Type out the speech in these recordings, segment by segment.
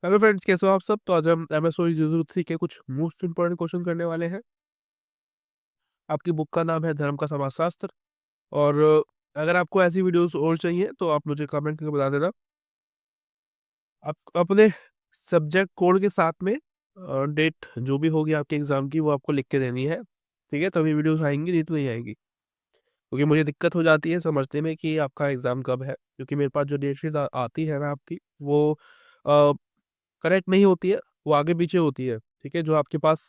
Hello friends, कैसे हो आप सब। तो आज हम एमएसओ 03 के कुछ मोस्ट इंपॉर्टेंट क्वेश्चन करने वाले हैं। आपकी बुक का नाम है धर्म का समाजशास्त्र। और अगर आपको ऐसी वीडियोस और चाहिए तो आप मुझे कमेंट करके बता देना। आप अपने सब्जेक्ट कोड के साथ में डेट जो भी होगी आपके एग्जाम की वो आपको लिख के देनी है, ठीक है। तभी वीडियोस आएंगी, नहीं तो नहीं आएगी, क्योंकि मुझे दिक्कत हो जाती है समझने में कि आपका एग्जाम कब है। क्योंकि मेरे पास जो डेट शीट आती है ना आपकी, वो करेक्ट नहीं होती है, वो आगे पीछे होती है, ठीक है। जो आपके पास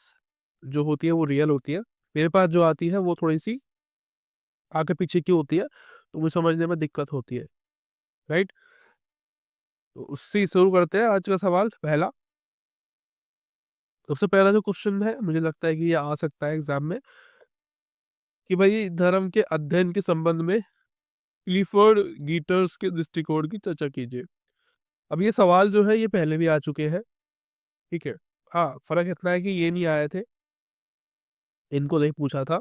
जो होती है वो रियल होती है, मेरे पास जो आती है वो थोड़ी सी आगे पीछे की होती है, तो मुझे समझने में दिक्कत होती है, राइट। तो उससे शुरू करते हैं आज का सवाल पहला। सबसे पहला जो क्वेश्चन है, मुझे लगता है कि ये आ सकता है एग्जाम में, कि भाई धर्म के अध्ययन के संबंध में क्लिफर्ड गीटर्स के दृष्टिकोण की चर्चा कीजिए। अब ये सवाल जो है ये पहले भी आ चुके हैं, ठीक है। हाँ, फर्क इतना है कि ये नहीं आए थे, इनको नहीं पूछा था।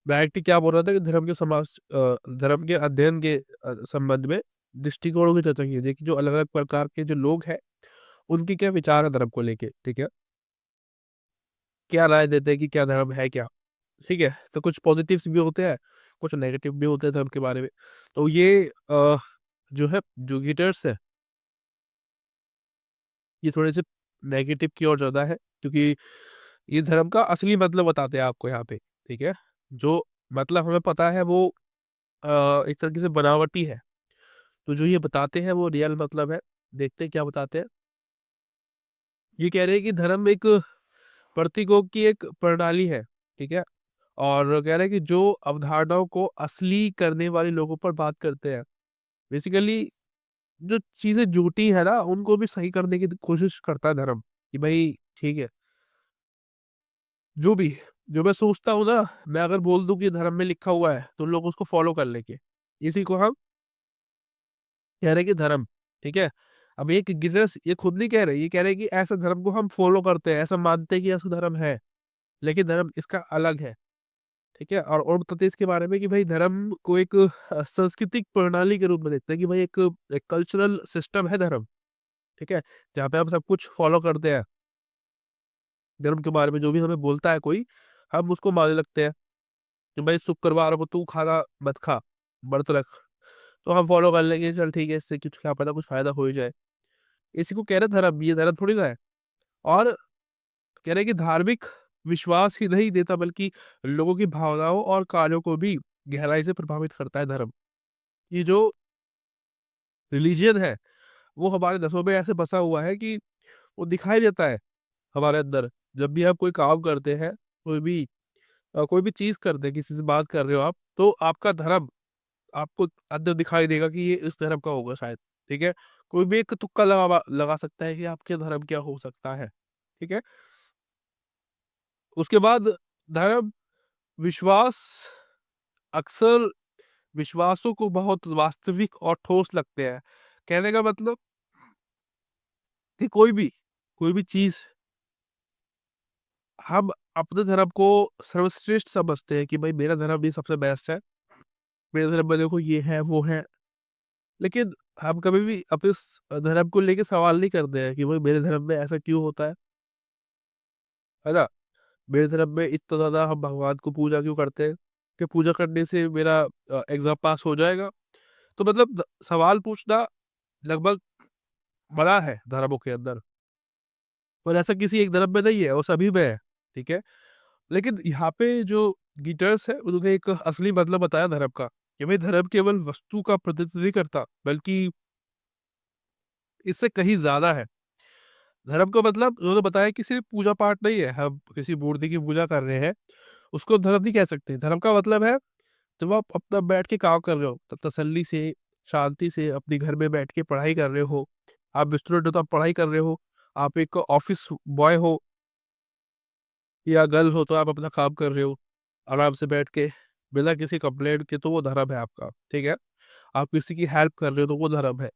डायरेक्ट क्या बोल रहा था कि धर्म के अध्ययन के संबंध में दृष्टिकोणों की चर्चा कीजिए, कि जो अलग अलग प्रकार के जो लोग हैं उनकी क्या विचार है धर्म को लेके, ठीक है। क्या राय देते हैं कि क्या धर्म है क्या, ठीक है। तो कुछ पॉजिटिव्स भी होते हैं, कुछ नेगेटिव भी होते हैं धर्म के बारे में। तो ये जो है, जो गिटर्स है, ये थोड़े से नेगेटिव की ओर ज्यादा है, क्योंकि ये धर्म का असली मतलब बताते हैं आपको यहाँ पे, ठीक है। जो मतलब हमें पता है वो एक तरीके से बनावटी है, तो जो ये बताते हैं वो रियल मतलब है। देखते हैं क्या बताते हैं। ये कह रहे हैं कि धर्म एक प्रतीकों की एक प्रणाली है, ठीक है। और कह रहे हैं कि जो अवधारणाओं को असली करने वाले लोगों पर बात करते हैं, बेसिकली जो चीजें झूठी है ना उनको भी सही करने की कोशिश करता है धर्म, कि भाई ठीक है, जो भी जो मैं सोचता हूँ ना, मैं अगर बोल दूं कि धर्म में लिखा हुआ है तो लोग उसको फॉलो कर लेंगे। इसी को हम कह रहे हैं कि धर्म, ठीक है। अब ये गिरस ये खुद नहीं कह रहे, ये कह रहे हैं कि ऐसा धर्म को हम फॉलो करते हैं, ऐसा मानते हैं कि ऐसा धर्म है, लेकिन धर्म इसका अलग है, ठीक है। और बताते हैं इसके बारे में कि भाई धर्म को एक सांस्कृतिक प्रणाली के रूप में देखते हैं, कि भाई एक कल्चरल सिस्टम है धर्म, ठीक है। जहाँ पे हम सब कुछ फॉलो करते हैं। धर्म के बारे में जो भी हमें बोलता है कोई, हम उसको मानने लगते हैं, कि भाई शुक्रवार को तू खाना मत खा, व्रत रख, तो हम फॉलो कर लेंगे, चल ठीक है, इससे कुछ क्या पता कुछ फायदा हो ही जाए। इसी को कह रहे धर्म, ये धर्म थोड़ी ना है। और कह रहे कि धार्मिक विश्वास ही नहीं देता, बल्कि लोगों की भावनाओं और कार्यों को भी गहराई से प्रभावित करता है धर्म। ये जो रिलीजियन है वो हमारे नसों में ऐसे बसा हुआ है कि वो दिखाई देता है हमारे अंदर। जब भी आप कोई काम करते हैं, कोई भी चीज करते हैं, किसी से बात कर रहे हो आप, तो आपका धर्म आपको अंदर दिखाई देगा कि ये इस धर्म का होगा शायद, ठीक है। कोई भी एक तुक्का लगा सकता है कि आपके धर्म क्या हो सकता है, ठीक है। उसके बाद धर्म विश्वास अक्सर विश्वासों को बहुत वास्तविक और ठोस लगते हैं। कहने का मतलब कि कोई भी चीज हम अपने धर्म को सर्वश्रेष्ठ समझते हैं, कि भाई मेरा धर्म भी सबसे बेस्ट है, मेरे धर्म में देखो ये है वो है। लेकिन हम कभी भी अपने धर्म को लेके सवाल नहीं करते हैं कि भाई मेरे धर्म में ऐसा क्यों होता है ना। मेरे धर्म में इतना ज्यादा हम भगवान को पूजा क्यों करते हैं, कि पूजा करने से मेरा एग्जाम पास हो जाएगा। तो मतलब सवाल पूछना लगभग बड़ा है धर्मों के अंदर, पर ऐसा किसी एक धर्म में नहीं है, वो सभी में है, ठीक है। लेकिन यहाँ पे जो गीटर्स है उन्होंने एक असली मतलब बताया धर्म का, कि भाई धर्म केवल वस्तु का प्रतिनिधित्व नहीं करता, बल्कि इससे कहीं ज्यादा है। धर्म का मतलब उन्होंने बताया कि सिर्फ पूजा पाठ नहीं है, हम किसी मूर्ति की पूजा कर रहे हैं उसको धर्म नहीं कह सकते। धर्म का मतलब है जब आप अपना बैठ के काम कर रहे हो, तब तसल्ली से, शांति से अपने घर में बैठ के पढ़ाई कर रहे हो। आप स्टूडेंट हो तो आप पढ़ाई कर रहे हो, आप एक ऑफिस बॉय हो या गर्ल हो तो आप अपना काम कर रहे हो आराम से बैठ के, बिना किसी कंप्लेंट के, तो वो धर्म है आपका, ठीक है। आप किसी की हेल्प कर रहे हो तो वो धर्म है।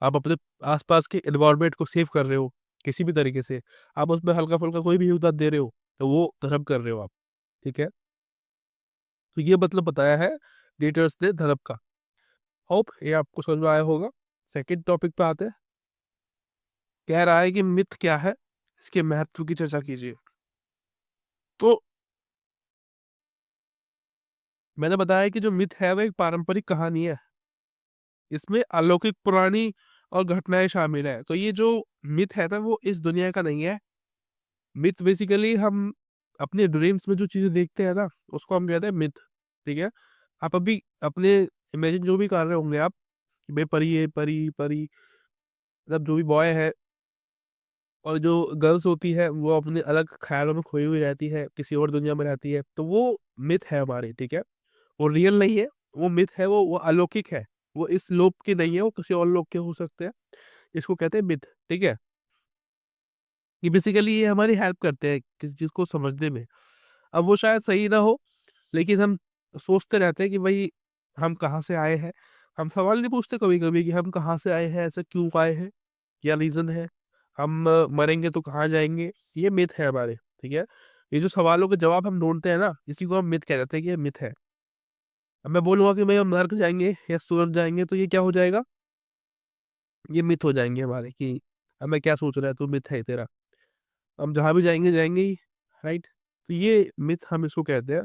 आप अपने आसपास के एनवायरनमेंट को सेव कर रहे हो किसी भी तरीके से, आप उसमें हल्का फुल्का कोई भी योगदान दे रहे हो, तो वो धर्म कर रहे हो आप, ठीक है। तो ये मतलब बताया है लीडर्स ने धर्म का। होप ये आपको समझ में आया होगा। सेकंड टॉपिक पे आते हैं। कह रहा है कि मिथ क्या है, इसके महत्व की चर्चा कीजिए। तो मैंने बताया कि जो मिथ है वो एक पारंपरिक कहानी है। इसमें अलौकिक पुरानी और घटनाएँ शामिल हैं। तो ये जो मिथ है ना वो इस दुनिया का नहीं है। मिथ बेसिकली हम अपने ड्रीम्स में जो चीज़ें देखते हैं ना, उसको हम कहते हैं मिथ, ठीक है? आप अभी अपने इमेजिन जो भी कर रहे होंगे आप, कि भई परी है, परी परी मतलब जो भी बॉय है और जो गर्ल्स होती है वो अपने अलग ख़्यालों में खोई हुई रहती है, किसी और दुनिया में रहती है, तो वो मिथ है हमारी, ठीक है? वो रियल नहीं है, वो मिथ है, वो अलौकिक है। वो इस लोक की नहीं है, वो किसी और लोक के हो सकते हैं। इसको कहते हैं मिथ, ठीक है? ये बेसिकली ये हमारी हेल्प करते हैं किसी चीज़ को समझने में। अब वो शायद सही ना हो, लेकिन हम सोचते रहते हैं कि भई हम कहाँ से आए हैं? हम सवाल नहीं पूछते कभी-कभी कि हम कहाँ से आए हैं? ऐसा क्यों आए हैं? क्या रीज़न है? हम मरेंगे तो कहाँ जाएँगे? ये मिथ है हमारे, ठीक है? ये जो सवालों के जवाब हम ढूँढते हैं ना, इसी को हम मिथ कह देते हैं कि ये मिथ है। अब मैं बोलूँगा कि भई हम नर्क जाएँगे या स्वर्ग जाएँगे तो ये क्या हो जाएगा? ये मिथ हो जाएँगे हमारे कि अब मैं क्या सोच रहा है तू मिथ है तेरा। हम जहाँ भी जाएँगे, जाएँगे ही, राइट? तो ये मिथ हम इसको कहते हैं।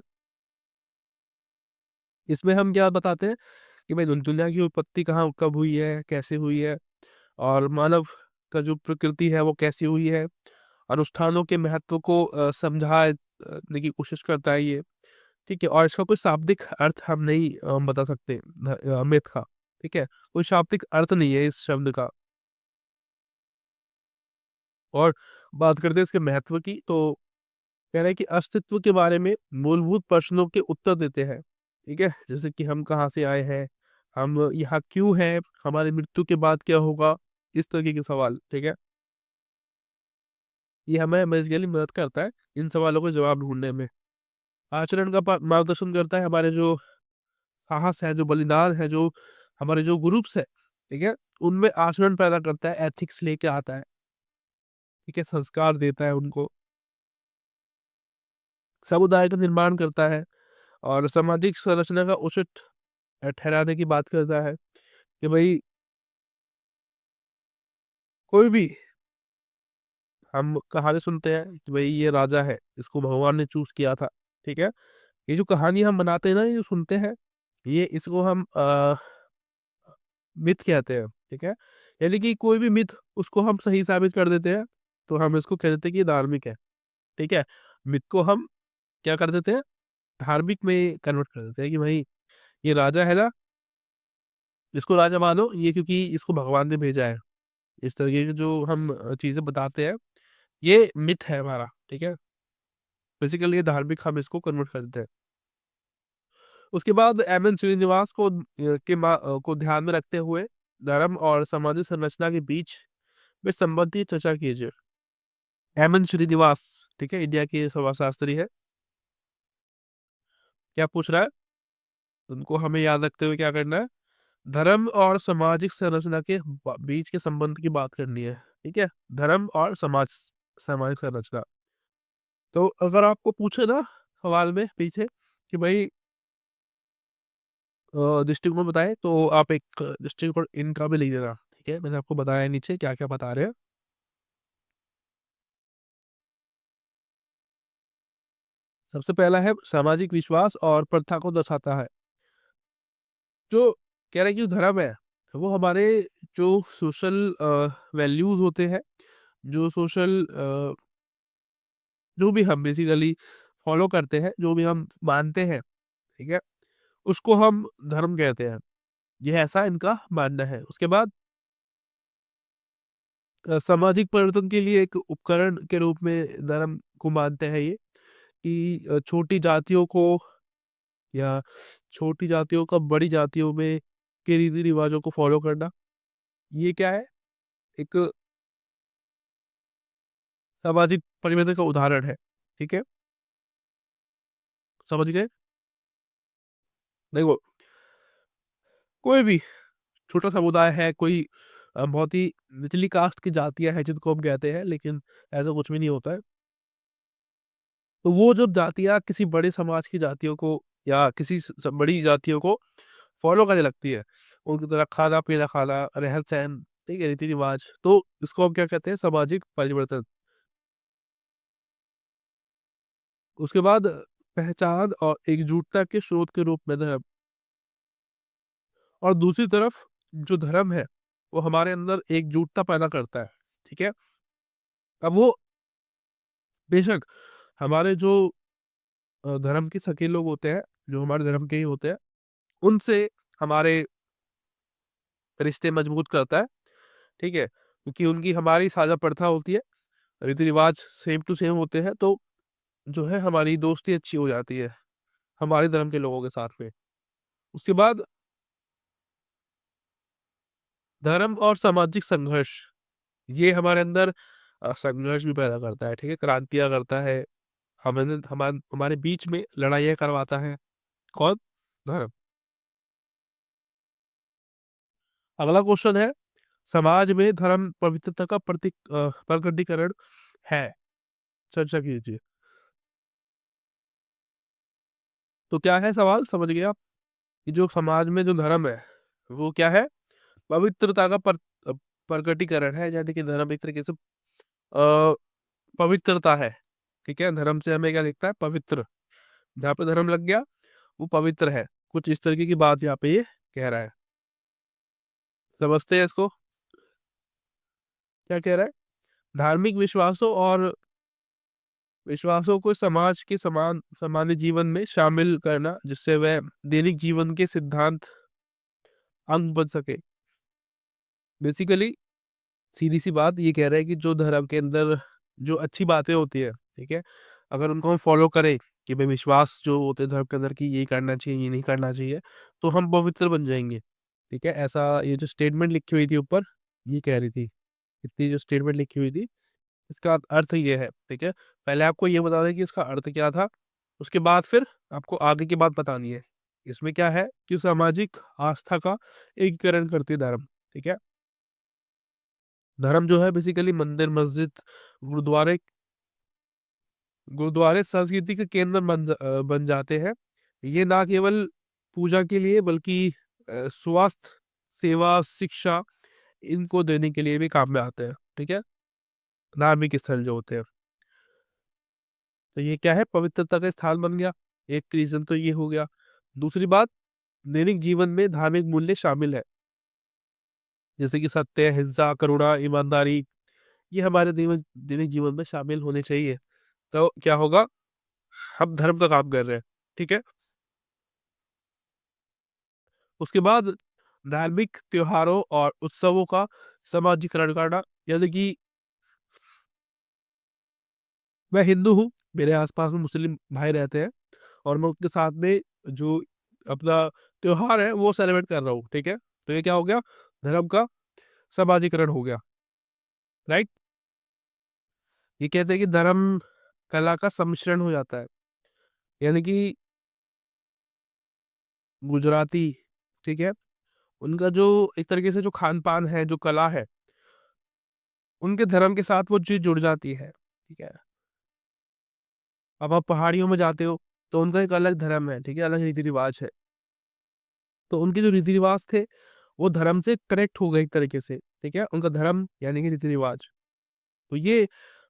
इसमें हम क्या बताते हैं कि भाई दुनिया की उत्पत्ति कहाँ कब हुई है, कैसे हुई है और मानव का जो प्रकृति है वो कैसी हुई है। अनुष्ठानों के महत्व को समझाने की कोशिश करता है ये, ठीक है? और इसका कोई शाब्दिक अर्थ हम नहीं बता सकते मिथ का, ठीक है? कोई शाब्दिक अर्थ नहीं है इस शब्द का। और बात करते हैं इसके महत्व की तो कह रहे हैं कि अस्तित्व के बारे में मूलभूत प्रश्नों के उत्तर देते हैं, ठीक है? जैसे कि हम कहाँ से आए हैं? हम यहाँ क्यों हैं? हमारी मृत्यु के बाद क्या होगा? इस तरीके के सवाल, ठीक है? ये हमें बेसिकली मदद करता है इन सवालों के जवाब ढूँढने में। आचरण का प मार्गदर्शन करता है हमारे जो साहस है, जो बलिदान है, जो हमारे जो ग्रुप्स है, ठीक है? उनमें आचरण पैदा करता है, एथिक्स लेके आता है, ठीक है? संस्कार देता है उनको, समुदाय का निर्माण करता है और सामाजिक संरचना का उचित ठहराने की बात करता है कि भई कोई भी हम कहानी सुनते हैं कि भई ये राजा है, इसको भगवान ने चूज़ किया था, ठीक है? ये जो कहानी हम बनाते हैं ना, ये जो सुनते हैं, ये इसको हम मिथ कहते हैं, ठीक है? यानी कि कोई भी मिथ उसको हम सही साबित कर देते हैं, तो हम इसको कह देते हैं कि ये धार्मिक है, ठीक है? मिथ को हम क्या कर देते हैं, धार्मिक में कन्वर्ट कर देते हैं कि भई ये राजा है ना, इसको राजा मानो, ये क्योंकि इसको भगवान ने भेजा है। इस तरीके की जो हम चीज़ें बताते हैं, ये मिथ है हमारा, ठीक है? बेसिकली ये धार्मिक हम इसको कन्वर्ट कर देते हैं। उसके बाद एम.एन. श्रीनिवास को ध्यान में रखते हुए धर्म और सामाजिक संरचना के बीच में संबंध की चर्चा कीजिए। एम.एन. श्रीनिवास, ठीक है? इंडिया के समाजशास्त्री है। क्या पूछ रहा है? उनको हमें याद रखते हुए क्या करना है? धर्म और सामाजिक संरचना के बीच के संबंध की बात करनी है, ठीक है? धर्म और सामाजिक संरचना। तो अगर आपको पूछे ना सवाल में पीछे कि भाई दृष्टिकोण बताएँ तो आप एक दृष्टिकोण इनका भी लिख देना, ठीक है? मैंने आपको बताया है नीचे क्या-क्या बता रहे हैं। सबसे पहला है सामाजिक विश्वास और प्रथा को दर्शाता है। जो कह रहे हैं कि जो धर्म है, वो हमारे जो सोशल वैल्यूज़ होते हैं, जो सोशल जो भी हम बेसिकली फॉलो करते हैं, जो भी हम मानते हैं, ठीक है? उसको हम धर्म कहते हैं। ये ऐसा इनका मानना है। उसके बाद सामाजिक परिवर्तन के लिए एक उपकरण के रूप में धर्म को मानते हैं ये कि छोटी जातियों को या छोटी जातियों का बड़ी जातियों में के रीति-रिवाज़ों को फ़ॉलो करना। ये क्या है? एक सामाजिक परिवर्तन का उदाहरण है। ठीक है? समझ गए? देखो, कोई भी छोटा समुदाय है, कोई बहुत ही निचली कास्ट की जातियाँ हैं जिनको हम कहते हैं, लेकिन ऐसा कुछ भी नहीं होता है। तो वो जब जातियाँ किसी बड़े समाज की जातियों को या किसी स बड़ी जातियों को फ़ॉलो करने लगती है, उनकी तरह खाना-पीना खाना, रहन-सहन, ठीक है, रीति रिवाज, तो इसको हम क्या कहते हैं, सामाजिक परिवर्तन। उसके बाद पहचान और एकजुटता के स्रोत के रूप में धर्म, और दूसरी तरफ जो धर्म है वो हमारे अंदर एकजुटता पैदा करता है। ठीक है, अब वो बेशक हमारे जो धर्म के सगे लोग होते हैं, जो हमारे धर्म के ही होते हैं, उनसे हमारे रिश्ते मजबूत करता है। ठीक है, क्योंकि उनकी हमारी साझा प्रथा होती है, रीति रिवाज सेम टू सेम होते हैं, तो जो है हमारी दोस्ती अच्छी हो जाती है हमारे धर्म के लोगों के साथ में। उसके बाद धर्म और सामाजिक संघर्ष, ये हमारे अंदर संघर्ष भी पैदा करता है। ठीक है, क्रांतियां करता है, हमें हमारे बीच में लड़ाइयाँ करवाता है। कौन? धर्म। अगला क्वेश्चन है, समाज में धर्म पवित्रता का प्रकटीकरण है, चर्चा कीजिए। तो क्या है सवाल, समझ गए आप? कि जो समाज में जो धर्म है वो क्या है, पवित्रता का प्रकटीकरण है, यानी कि धर्म एक तरीके से पवित्रता है। ठीक है, धर्म से हमें क्या दिखता है, पवित्र। जहाँ पे धर्म लग गया वो पवित्र है, कुछ इस तरीके की बात यहाँ पे ये कह रहा है। समझते हैं इसको, क्या कह रहा है? धार्मिक विश्वासों को समाज के सामान्य जीवन में शामिल करना, जिससे वह दैनिक जीवन के सिद्धांत अंग बन सके। बेसिकली सीधी सी बात ये कह रहा है कि जो धर्म के अंदर जो अच्छी बातें होती है, ठीक है, अगर उनको हम फॉलो करें, कि भाई विश्वास जो होते हैं धर्म के अंदर, कि ये करना चाहिए ये नहीं करना चाहिए, तो हम पवित्र बन जाएंगे। ठीक है, ऐसा ये जो स्टेटमेंट लिखी हुई थी ऊपर, ये कह रही थी, इतनी जो स्टेटमेंट लिखी हुई थी, इसका अर्थ ये है। ठीक है, पहले आपको ये बता दें कि इसका अर्थ क्या था, उसके बाद फिर आपको आगे की बात बतानी है। इसमें क्या है कि सामाजिक आस्था का एकीकरण करती है धर्म। ठीक है, धर्म जो है बेसिकली मंदिर, मस्जिद, गुरुद्वारे गुरुद्वारे संस्कृति के केंद्र बन जाते हैं। ये ना केवल पूजा के लिए बल्कि स्वास्थ्य सेवा, शिक्षा, इनको देने के लिए भी काम में आते हैं। ठीक है, धार्मिक स्थल जो होते हैं, तो ये क्या है, पवित्रता का स्थान बन गया। एक रीजन तो ये हो गया। दूसरी बात, दैनिक जीवन में धार्मिक मूल्य शामिल है, जैसे कि सत्य, अहिंसा, करुणा, ईमानदारी, ये हमारे दैनिक जीवन में शामिल होने चाहिए। तो क्या होगा, हम धर्म का काम कर रहे हैं। ठीक है, उसके बाद धार्मिक त्योहारों और उत्सवों का समाजीकरण करना, यानी कि मैं हिंदू हूँ, मेरे आसपास में मुस्लिम भाई रहते हैं, और मैं उनके साथ में जो अपना त्योहार है वो सेलिब्रेट कर रहा हूँ। ठीक है, तो ये क्या हो गया, धर्म का समाजीकरण हो गया। राइट, ये कहते हैं कि धर्म कला का सम्मिश्रण हो जाता है, यानी कि गुजराती, ठीक है, उनका जो एक तरीके से जो खान पान है, जो कला है, उनके धर्म के साथ वो चीज जुड़ जाती है। ठीक है, अब आप पहाड़ियों में जाते हो तो उनका एक अलग धर्म है, ठीक है, अलग रीति रिवाज है, तो उनके जो रीति रिवाज थे वो धर्म से कनेक्ट हो गए एक तरीके से। ठीक है, उनका धर्म यानी कि रीति रिवाज, तो ये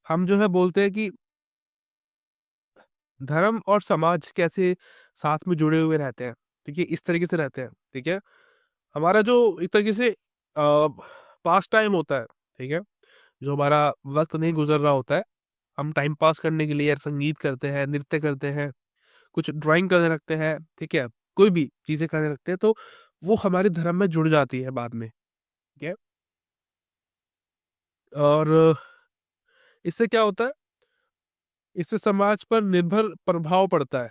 हम जो है बोलते हैं कि धर्म और समाज कैसे साथ में जुड़े हुए रहते हैं। ठीक है, इस तरीके से रहते हैं। ठीक है, हमारा जो एक तरीके से पास टाइम होता है, ठीक है, जो हमारा वक्त नहीं गुजर रहा होता है, हम टाइम पास करने के लिए संगीत करते हैं, नृत्य करते हैं, कुछ ड्राइंग करने लगते हैं, ठीक है, कोई भी चीजें करने लगते हैं, तो वो हमारे धर्म में जुड़ जाती है बाद में। ठीक है, और इससे क्या होता है, इससे समाज पर निर्भर प्रभाव पड़ता है,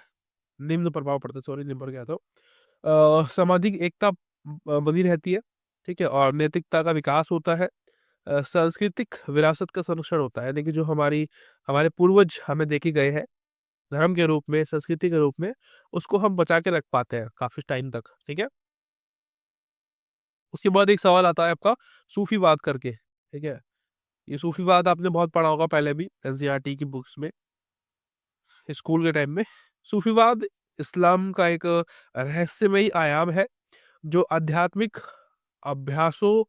निम्न प्रभाव पड़ता है, सॉरी निर्भर क्या था, सामाजिक एकता बनी रहती है। ठीक है, और नैतिकता का विकास होता है, सांस्कृतिक विरासत का संरक्षण होता है, यानी कि जो हमारे पूर्वज हमें देखे गए हैं धर्म के रूप में, संस्कृति के रूप में, उसको हम बचा के रख पाते हैं काफी टाइम तक। ठीक है, उसके बाद एक सवाल आता है आपका सूफीवाद करके। ठीक है, ये सूफीवाद आपने बहुत पढ़ा होगा पहले भी एनसीईआरटी की बुक्स में, स्कूल के टाइम में। सूफीवाद इस्लाम का एक रहस्यमयी आयाम है, जो आध्यात्मिक अभ्यासों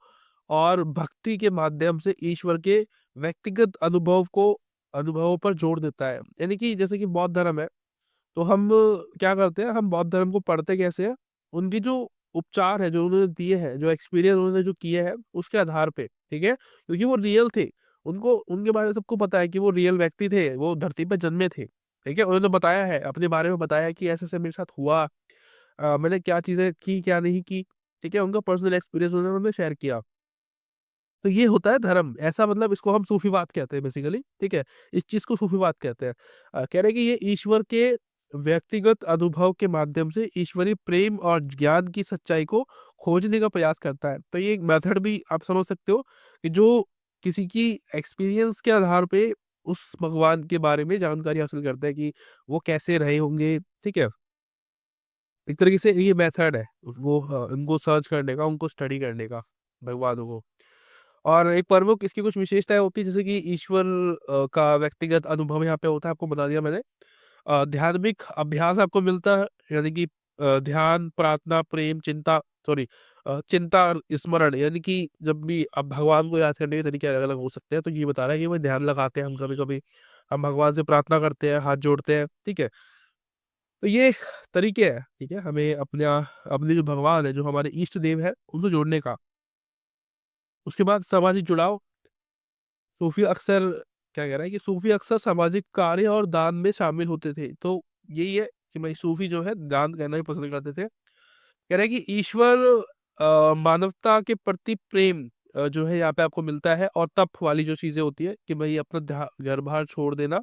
और भक्ति के माध्यम से ईश्वर के व्यक्तिगत अनुभवों पर जोर देता है। यानी कि जैसे कि बौद्ध धर्म है, तो हम क्या करते हैं, हम बौद्ध धर्म को पढ़ते कैसे हैं, उनकी जो उपचार है जो उन्होंने दिए हैं, जो एक्सपीरियंस उन्होंने जो किए हैं उसके आधार पे, ठीक है, क्योंकि वो रियल थे। उनको उनके बारे में सबको पता है कि वो रियल व्यक्ति थे, वो धरती पे जन्मे थे, ठीक है, उन्होंने बताया है, अपने बारे में बताया है कि ऐसे ऐसे मेरे साथ हुआ, मैंने क्या चीजें की क्या नहीं की, ठीक है, उनका पर्सनल एक्सपीरियंस उन्होंने शेयर किया। तो ये होता है धर्म, ऐसा मतलब इसको हम सूफीवाद कहते हैं बेसिकली, ठीक है, इस चीज को सूफीवाद कहते हैं। कह रहे हैं कि ये ईश्वर के व्यक्तिगत अनुभव के माध्यम से ईश्वरीय प्रेम और ज्ञान की सच्चाई को खोजने का प्रयास करता है। तो ये एक मेथड भी आप समझ सकते हो कि जो किसी की एक्सपीरियंस के आधार पे उस भगवान के बारे में जानकारी हासिल करता है कि वो कैसे रहे होंगे, ठीक है, एक तरीके से ये मेथड है वो उनको सर्च करने का, उनको स्टडी करने का, भगवानों को। और एक प्रमुख इसकी कुछ विशेषताएं होती है, जैसे कि ईश्वर का व्यक्तिगत अनुभव यहाँ पे होता है, आपको बता दिया मैंने। धार्मिक अभ्यास आपको मिलता है, यानी कि ध्यान, प्रार्थना, प्रेम, चिंता और स्मरण, यानी कि जब भी अब भगवान को याद करने के तरीके अलग अलग हो सकते हैं, तो ये बता रहा है कि वो ध्यान लगाते हैं हम, कभी कभी हम भगवान से प्रार्थना करते हैं, हाथ जोड़ते हैं, ठीक है। तो ये तरीके हैं, ठीक है, हमें अपने जो भगवान है, जो हमारे इष्ट देव है, उनसे जोड़ने का। उसके बाद सामाजिक जुड़ाव। सूफी अक्सर क्या कह रहा है कि सूफी अक्सर सामाजिक कार्य और दान में शामिल होते थे। तो यही है कि भाई सूफी जो है दान करना भी पसंद करते थे। कह रहा है कि ईश्वर मानवता के प्रति प्रेम जो है यहाँ पे आपको मिलता है, और तप वाली जो चीजें होती है कि भाई अपना घर बार छोड़ देना,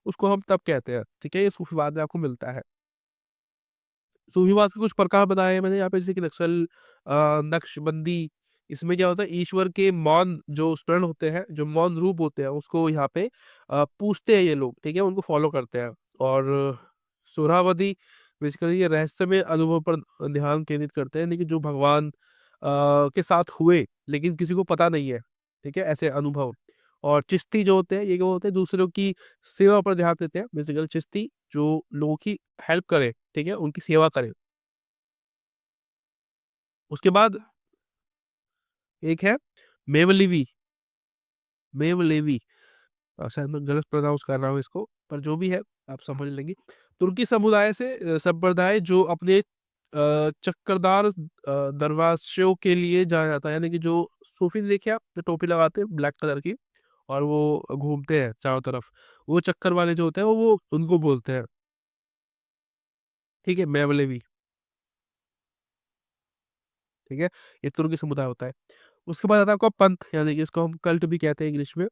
उसको हम तप कहते हैं, ठीक है, ये सूफीवाद में आपको मिलता है। सूफीवाद के कुछ प्रकार बताए हैं मैंने यहाँ पे, जैसे कि नक्शबंदी। इसमें क्या होता है, ईश्वर के मौन जो स्मरण होते हैं, जो मौन रूप होते हैं, उसको यहाँ पे पूछते हैं ये लोग, ठीक है, उनको फॉलो करते हैं। और सुरावदी बेसिकली ये रहस्यमय अनुभव पर ध्यान केंद्रित करते हैं, लेकिन जो भगवान के साथ हुए लेकिन किसी को पता नहीं है, ठीक है, ऐसे अनुभव। और चिश्ती जो होते हैं, ये क्या होते हैं, दूसरों की सेवा पर ध्यान देते हैं, बेसिकली चिश्ती जो लोगों की हेल्प करे, ठीक है, उनकी सेवा करे। उसके बाद एक है मेवलेवी। मेवलेवी, शायद मैं गलत प्रोनाउंस कर रहा हूँ इसको, पर जो भी है आप समझ लेंगे। तुर्की समुदाय से संप्रदाय जो अपने चक्करदार दरवाजों के लिए जाना जाता है, यानी कि जो सूफी देखे आप, जो टोपी लगाते हैं ब्लैक कलर की, और वो घूमते हैं चारों तरफ, वो चक्कर वाले जो होते हैं वो उनको बोलते हैं, ठीक है, मेवलेवी, ठीक है, ये तुर्की समुदाय होता है। उसके बाद आता है आपका पंथ, यानी कि इसको हम कल्ट भी कहते हैं इंग्लिश में।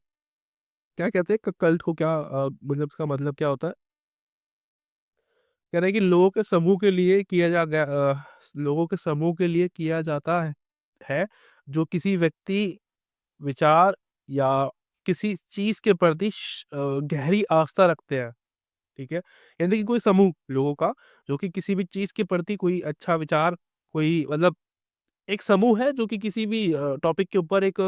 क्या कहते हैं कल्ट को, क्या मतलब इसका मतलब क्या होता है, कह रहे हैं कि लोगों के समूह के लिए किया जाता है जो किसी व्यक्ति, विचार या किसी चीज के प्रति गहरी आस्था रखते हैं, ठीक है, यानी कि कोई समूह लोगों का जो कि किसी भी चीज के प्रति कोई अच्छा विचार, कोई मतलब एक समूह है जो कि किसी भी टॉपिक के ऊपर एक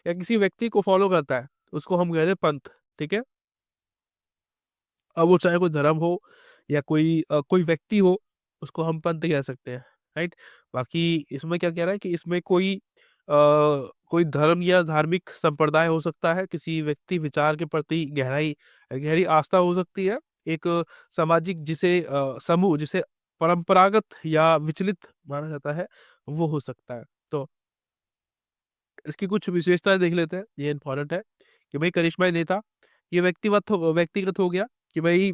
या किसी व्यक्ति को फॉलो करता है, उसको हम कहते हैं पंथ, ठीक है। अब वो चाहे कोई धर्म हो या कोई व्यक्ति हो, उसको हम पंथ कह सकते हैं, राइट। बाकी इसमें क्या कह रहा है कि इसमें कोई धर्म या धार्मिक संप्रदाय हो सकता है, किसी व्यक्ति विचार के प्रति गहराई गहरी आस्था हो सकती है, एक सामाजिक समूह जिसे परंपरागत या विचलित माना जाता है, वो हो सकता है। तो इसकी कुछ विशेषताएं देख लेते हैं, ये इंपॉर्टेंट है कि भाई करिश्माई नेता, ये व्यक्तिगत हो गया कि भाई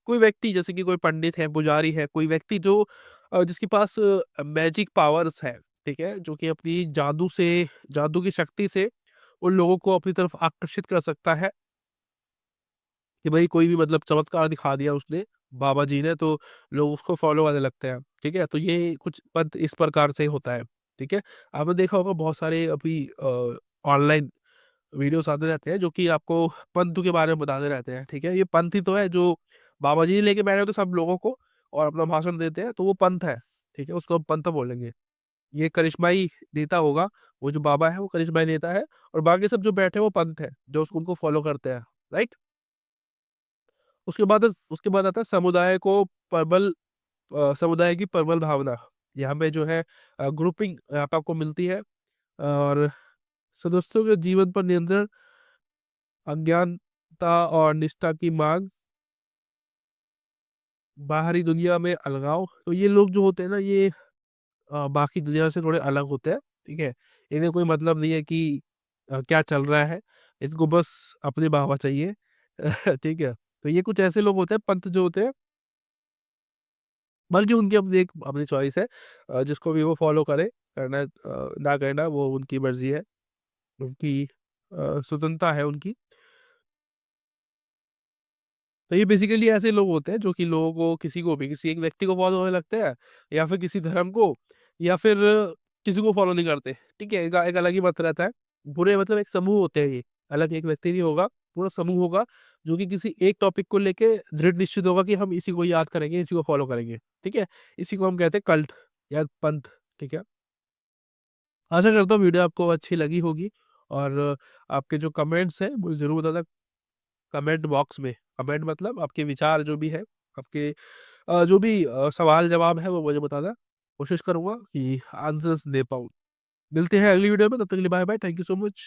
कोई व्यक्ति, जैसे कि कोई पंडित है, पुजारी है, कोई व्यक्ति जो जिसके पास मैजिक पावर्स है, ठीक है, जो कि अपनी जादू की शक्ति से उन लोगों को अपनी तरफ आकर्षित कर सकता है, कि भाई कोई भी मतलब चमत्कार दिखा दिया उसने, बाबा जी ने, तो लोग उसको फॉलो करने लगते हैं, ठीक है, तो ये कुछ पंथ इस प्रकार से होता है, ठीक है। आपने देखा होगा बहुत सारे अभी ऑनलाइन वीडियोस आते रहते हैं जो कि आपको पंथ के बारे में बताते रहते हैं, ठीक है, ये पंथ ही तो है, जो बाबा जी लेके बैठे होते सब लोगों को और अपना भाषण देते हैं, तो वो पंथ है, ठीक है, उसको हम पंथ बोलेंगे। ये करिश्माई नेता होगा, वो जो बाबा है वो करिश्माई नेता है, और बाकी सब जो बैठे हैं वो पंथ है, जो उसको उनको फॉलो करते हैं, राइट। उसके बाद आता है समुदाय की प्रबल भावना। यहाँ पे जो है ग्रुपिंग यहाँ पे आपको मिलती है। और सदस्यों के जीवन पर नियंत्रण, अज्ञानता और निष्ठा की मांग, बाहरी दुनिया में अलगाव। तो ये लोग जो होते हैं ना, ये बाकी दुनिया से थोड़े अलग होते हैं, ठीक है। इन्हें कोई मतलब नहीं है कि क्या चल रहा है, इनको बस अपनी वाहवा चाहिए। ठीक है। तो ये कुछ ऐसे लोग होते हैं, पंत जो होते हैं, बल्कि उनकी अपनी एक अपनी चॉइस है, जिसको भी वो फॉलो करे, करना ना करना वो उनकी मर्जी है, उनकी स्वतंत्रता है उनकी। तो ये बेसिकली ऐसे लोग होते हैं जो कि लोगों को, किसी को भी, किसी एक व्यक्ति को फॉलो होने लगते हैं, या फिर किसी धर्म को, या फिर किसी को फॉलो नहीं करते, ठीक है। एक अलग ही मत रहता है। पूरे मतलब एक समूह होते हैं ये, अलग एक व्यक्ति नहीं होगा, पूरा समूह होगा, जो कि किसी एक टॉपिक को लेके दृढ़ निश्चित होगा कि हम इसी को याद करेंगे, इसी को फॉलो करेंगे, ठीक है। इसी को हम कहते हैं कल्ट या पंथ, ठीक है। आशा करता हूँ वीडियो आपको अच्छी लगी होगी, और आपके जो कमेंट्स हैं मुझे जरूर बताना कमेंट बॉक्स में। कमेंट मतलब आपके विचार जो भी है, आपके जो भी सवाल जवाब है वो मुझे बताना। कोशिश करूंगा कि आंसर्स दे पाऊँ। मिलते हैं अगली वीडियो में, तब तक के लिए bye bye, thank you so much.